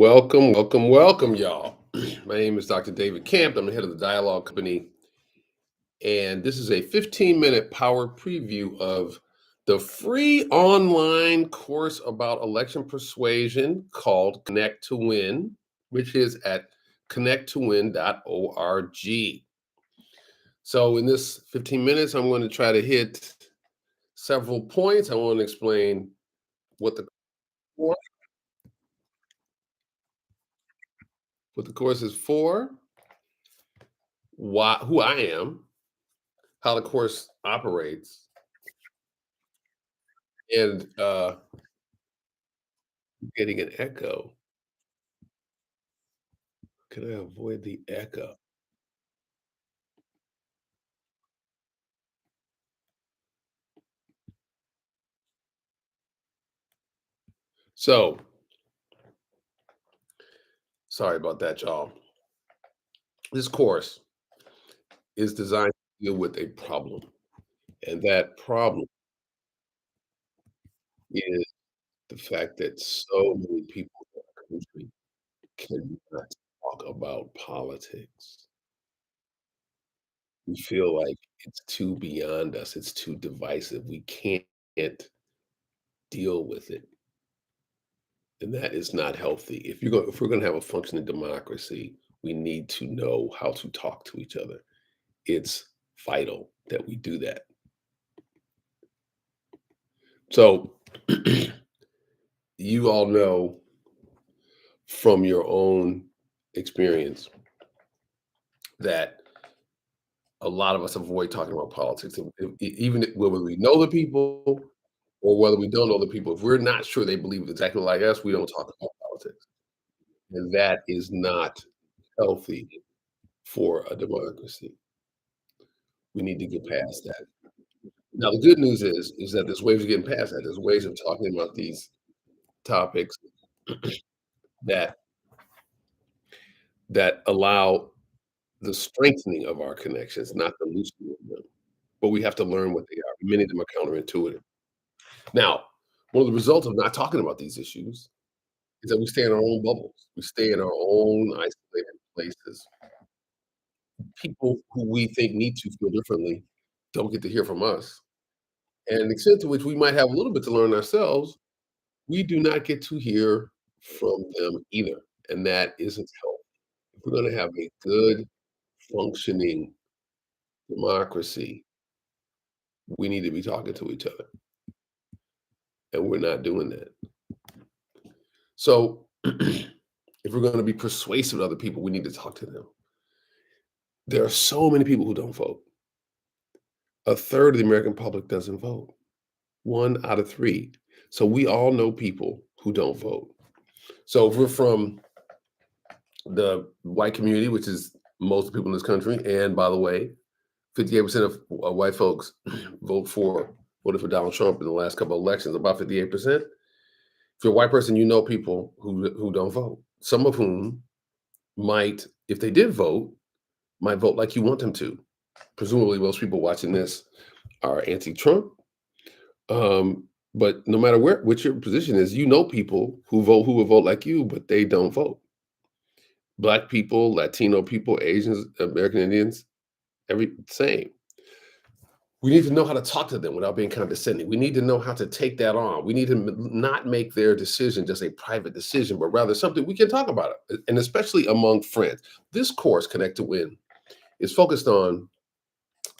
Welcome, welcome, welcome, y'all. My name is Dr. David Camp. I'm the head of the Dialogue Company, and this is a 15-minute power preview of the free online course about election persuasion called Connect to Win, which is at connecttowin.org. So, in this 15 minutes, I'm going to try to hit several points. I want to explain what the course, what the course is for, who I am, how the course operates, and getting an echo. Can I avoid the echo? So, sorry about that, y'all. This course is designed to deal with a problem, and that problem is the fact that so many people in our country cannot talk about politics. We feel like it's too beyond us, it's too divisive. We can't deal with it. And that is not healthy. If we're gonna have a functioning democracy, we need to know how to talk to each other. It's vital that we do that. So you all know from your own experience that a lot of us avoid talking about politics, whether we know the people or whether we don't know the people. If we're not sure they believe exactly like us, we don't talk about politics, and that is not healthy for a democracy. We need to get past that. Now, the good news is that there's ways of getting past that. There's ways of talking about these topics that allow the strengthening of our connections, not the loosening of them. But we have to learn what they are. Many of them are counterintuitive. Now, one of the results of not talking about these issues is that we stay in our own bubbles. We stay in our own isolated places. People who we think need to feel differently don't get to hear from us. And the extent to which we might have a little bit to learn ourselves, we do not get to hear from them either. And that isn't healthy. If we're going to have a good, functioning democracy, we need to be talking to each other. And we're not doing that. So, if we're going to be persuasive to other people, we need to talk to them. There are so many people who don't vote. A third of the American public doesn't vote. One out of three. So we all know people who don't vote. So if we're from the white community, which is most people in this country, and by the way, 58% of white folks voted for Donald Trump in the last couple of elections, about 58%. If you're a white person, you know people who don't vote. Some of whom might, if they did vote, might vote like you want them to. Presumably, most people watching this are anti-Trump. But no matter what your position is, you know people who will vote like you, but they don't vote. Black people, Latino people, Asians, American Indians, every same. We need to know how to talk to them without being condescending. We need to know how to take that on. We need to not make their decision just a private decision, but rather something we can talk about it, and especially among friends. This course, Connect to Win, is focused on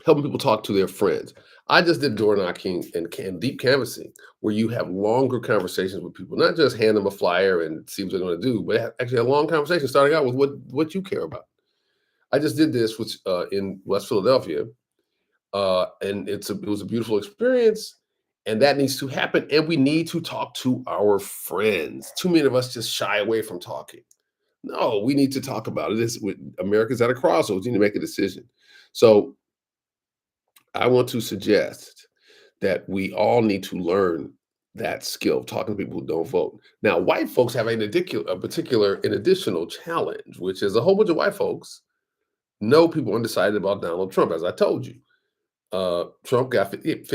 helping people talk to their friends. I just did door knocking and deep canvassing, where you have longer conversations with people, not just hand them a flyer and see what they're going to do, but actually a long conversation starting out with what you care about. I just did this in West Philadelphia, and it was a beautiful experience, and that needs to happen. And we need to talk to our friends. Too many of us just shy away from talking. No, we need to talk about it. America's at a crossroads. You need to make a decision. So I want to suggest that we all need to learn that skill, talking to people who don't vote. Now, white folks have an additional challenge, which is a whole bunch of white folks know people undecided about Donald Trump, as I told you. Trump got 58,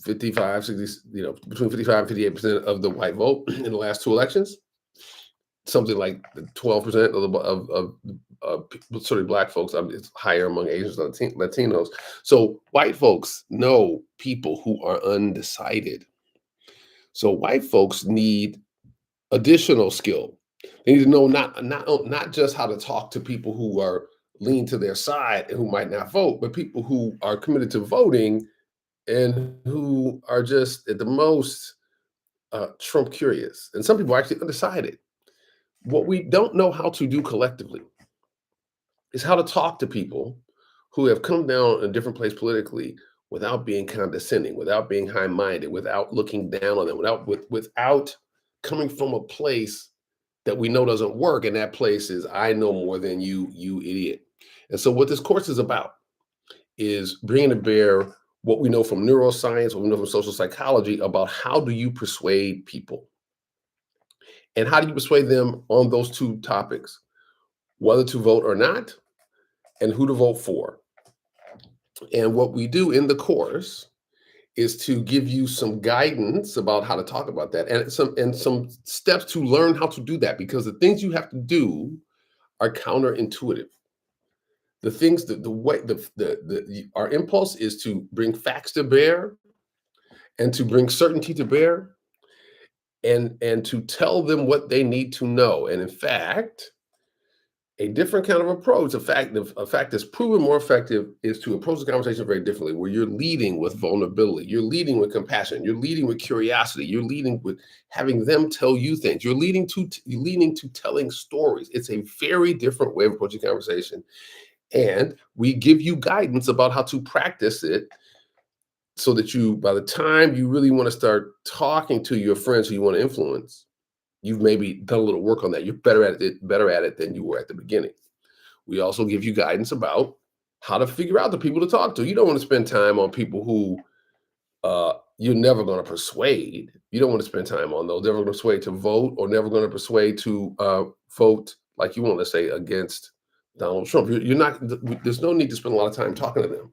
55, 60, between 55 and 58% of the white vote in the last two elections. something like 12% sort of black folks. It's higher among Asians and Latinos. So white folks know people who are undecided. So white folks need additional skill. They need to know not just how to talk to people who are lean to their side and who might not vote, but people who are committed to voting and who are just at the most Trump curious. And some people are actually undecided. What we don't know how to do collectively is how to talk to people who have come down in a different place politically without being condescending, without being high-minded, without looking down on them, without coming from a place that we know doesn't work. And that place is, I know more than you, you idiot. And so what this course is about is bringing to bear what we know from neuroscience, what we know from social psychology about how do you persuade people, and how do you persuade them on those two topics, whether to vote or not, and who to vote for. And what we do in the course is to give you some guidance about how to talk about that, and some steps to learn how to do that, because the things you have to do are counterintuitive. The things that the way our impulse is to bring facts to bear and to bring certainty to bear, and to tell them what they need to know. And in fact, a different kind of approach, a fact that's proven more effective, is to approach the conversation very differently, where you're leading with vulnerability, you're leading with compassion, you're leading with curiosity, you're leading with having them tell you things, you're leading to telling stories. It's a very different way of approaching conversation. And we give you guidance about how to practice it, so that you, by the time you really want to start talking to your friends who you want to influence, you've maybe done a little work on that. You're better at it than you were at the beginning. We also give you guidance about how to figure out the people to talk to. You don't want to spend time on people who you're never going to persuade. You don't want to spend time on those. Never going to persuade to vote, or never going to persuade to vote, like you want to say, against Donald Trump. You're not. There's no need to spend a lot of time talking to them.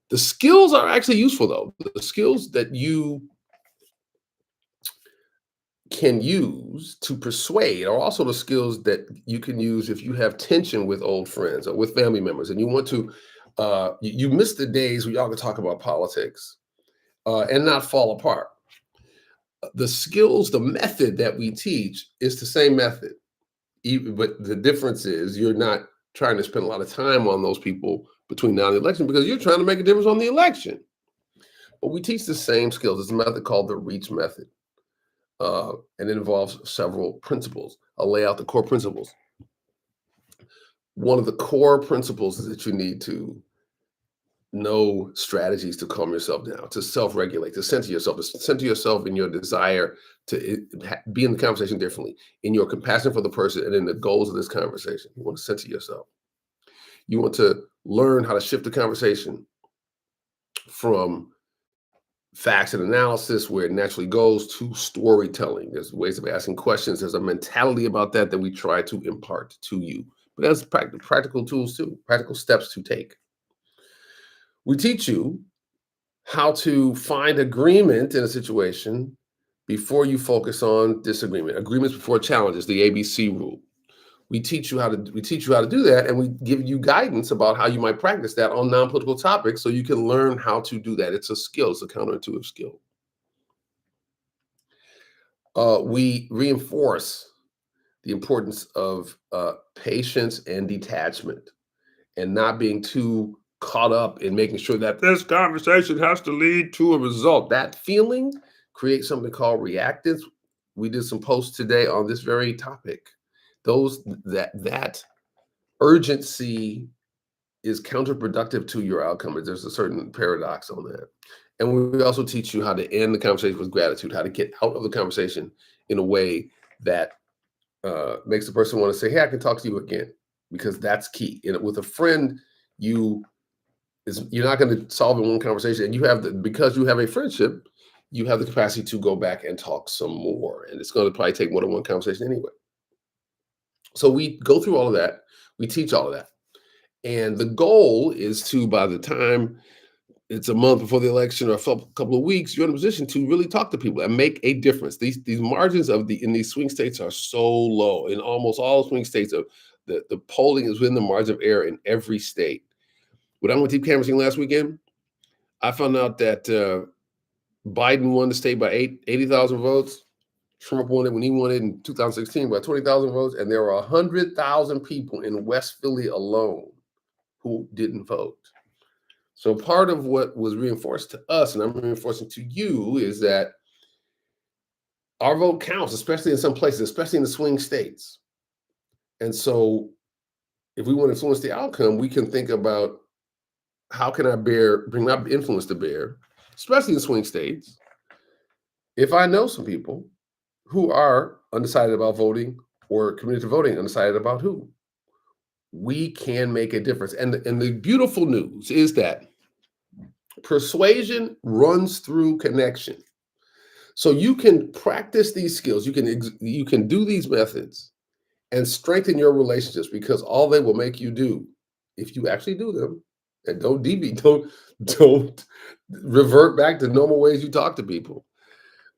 The skills are actually useful, though. The skills that you can use to persuade are also the skills that you can use if you have tension with old friends or with family members, and you want to you miss the days where y'all can talk about politics and not fall apart. The skills, the method that we teach is the same method, but the difference is you're not trying to spend a lot of time on those people between now and the election, because you're trying to make a difference on the election. But we teach the same skills. It's a method called the REACH method. And it involves several principles. I'll lay out the core principles. One of the core principles is that you need to know strategies to calm yourself down, to self-regulate, to center yourself in your desire to be in the conversation differently, in your compassion for the person, and in the goals of this conversation. You want to center yourself. You want to learn how to shift the conversation from facts and analysis, where it naturally goes, to storytelling. There's ways of asking questions. There's a mentality about that we try to impart to you. But there's practical tools too, practical steps to take. We teach you how to find agreement in a situation before you focus on disagreement. Agreements before challenges, the ABC rule. We teach you how to do that, and we give you guidance about how you might practice that on non-political topics, so you can learn how to do that. It's a skill. It's a counterintuitive skill. We reinforce the importance of patience and detachment, and not being too caught up in making sure that this conversation has to lead to a result. That feeling creates something called reactance. We did some posts today on this very topic. That urgency is counterproductive to your outcome. There's a certain paradox on that. And we also teach you how to end the conversation with gratitude, how to get out of the conversation in a way that makes the person want to say, hey, I can talk to you again, because that's key. With a friend, you're not going to solve in one conversation, and because you have a friendship, you have the capacity to go back and talk some more, and it's going to probably take more than one conversation anyway. So we go through all of that. We teach all of that. And the goal is to, by the time it's a month before the election or couple of weeks, you're in a position to really talk to people and make a difference. These margins of the in these swing states are so low. In almost all swing states, of the polling is within the margin of error in every state. When I went deep canvassing last weekend, I found out that Biden won the state by 80,000 votes. Trump won it when he won it in 2016 by 20,000 votes, and there were 100,000 people in West Philly alone who didn't vote. So part of what was reinforced to us, and I'm reinforcing to you, is that our vote counts, especially in some places, especially in the swing states. And so if we want to influence the outcome, we can think about how can I bring my influence to bear, especially in swing states, if I know some people who are undecided about voting or committed to voting, undecided about who. We can make a difference. And the beautiful news is that persuasion runs through connection. So you can practice these skills. You can do these methods and strengthen your relationships, because all they will make you do, if you actually do them, and don't deviate, don't revert back to normal ways you talk to people,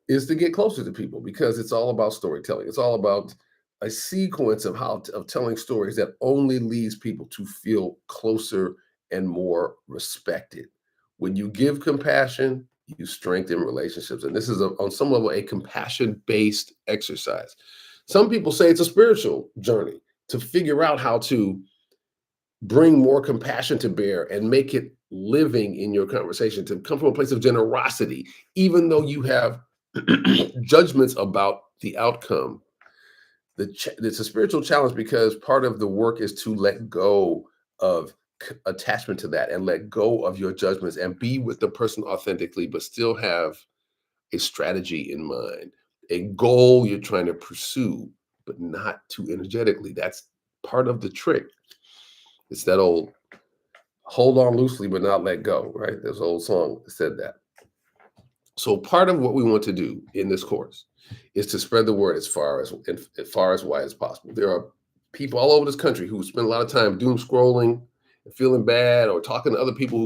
is to get closer to people, because it's all about storytelling. It's all about a sequence of telling stories that only leads people to feel closer and more respected. When you give compassion, you strengthen relationships. And this is on some level a compassion-based exercise. Some people say it's a spiritual journey to figure out how to bring more compassion to bear and make it living in your conversation, to come from a place of generosity, even though you have judgments about the outcome. It's a spiritual challenge, because part of the work is to let go of attachment to that and let go of your judgments and be with the person authentically, but still have a strategy in mind, a goal you're trying to pursue, but not too energetically. That's part of the trick. It's that old hold on loosely, but not let go, right? There's an old song that said that. So part of what we want to do in this course is to spread the word as far as wide as possible. There are people all over this country who spend a lot of time doom scrolling and feeling bad, or talking to other people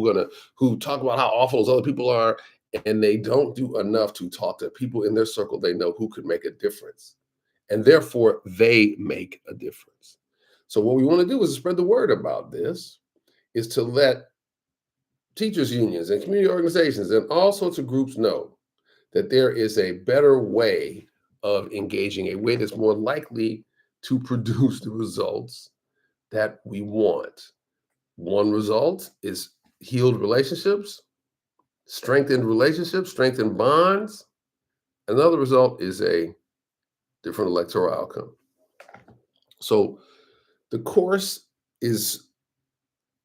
who talk about how awful those other people are, and they don't do enough to talk to people in their circle they know who could make a difference, and therefore they make a difference. So what we want to do is spread the word about this, is to let teachers unions and community organizations and all sorts of groups know that there is a better way of engaging, a way that's more likely to produce the results that we want. One result is healed relationships, strengthened bonds. Another result is a different electoral outcome. So the course is,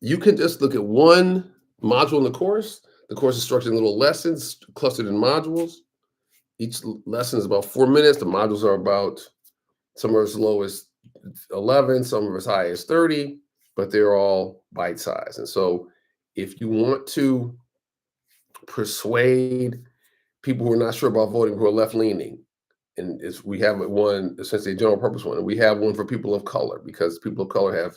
you can just look at one module in the course. The course is structured in little lessons clustered in modules. Each lesson is about 4 minutes. The modules are about, some are as low as 11, some are as high as 30, but they're all bite-sized. And so if you want to persuade people who are not sure about voting, who are left-leaning, and we have one, essentially a general purpose one, and we have one for people of color, because people of color have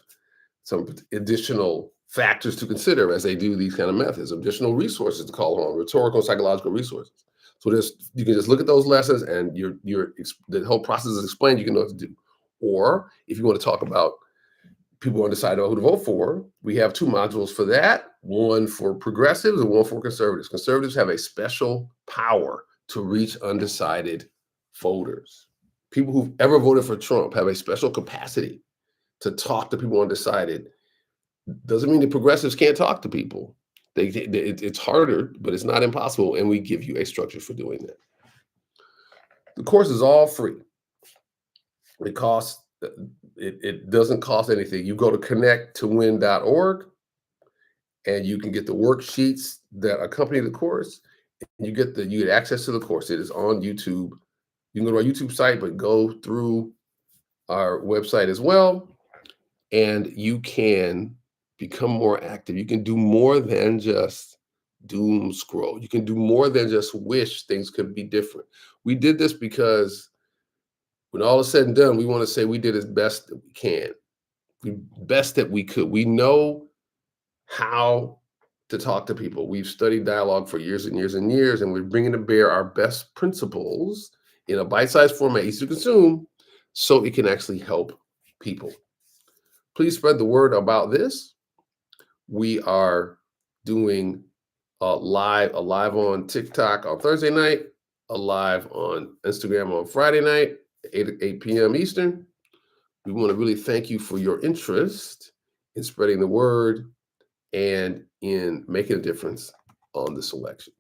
some additional factors to consider as they do these kind of methods, additional resources to call on, rhetorical, psychological resources. So you can just look at those lessons, and the whole process is explained. You can know what to do. Or if you want to talk about people who undecided about who to vote for, we have 2 modules for that, one for progressives and one for conservatives. Conservatives have a special power to reach undecided voters. People who've ever voted for Trump have a special capacity to talk to people undecided. Doesn't mean that progressives can't talk to people. It's harder, but it's not impossible, and we give you a structure for doing that. The course is all free. It costs. It doesn't cost anything. You go to connecttowin.org, and you can get the worksheets that accompany the course. And you get access to the course. It is on YouTube. You can go to our YouTube site, but go through our website as well, and you can become more active. You can do more than just doom scroll. You can do more than just wish things could be different. We did this because when all is said and done, we want to say we did as best that we can, the best that we could. We know how to talk to people. We've studied dialogue for years and years and years, and we're bringing to bear our best principles in a bite-sized format, easy to consume, so it can actually help people. Please spread the word about this. We are doing a live on TikTok on Thursday night, a live on Instagram on Friday night, 8 p.m. Eastern. We want to really thank you for your interest in spreading the word and in making a difference on this election.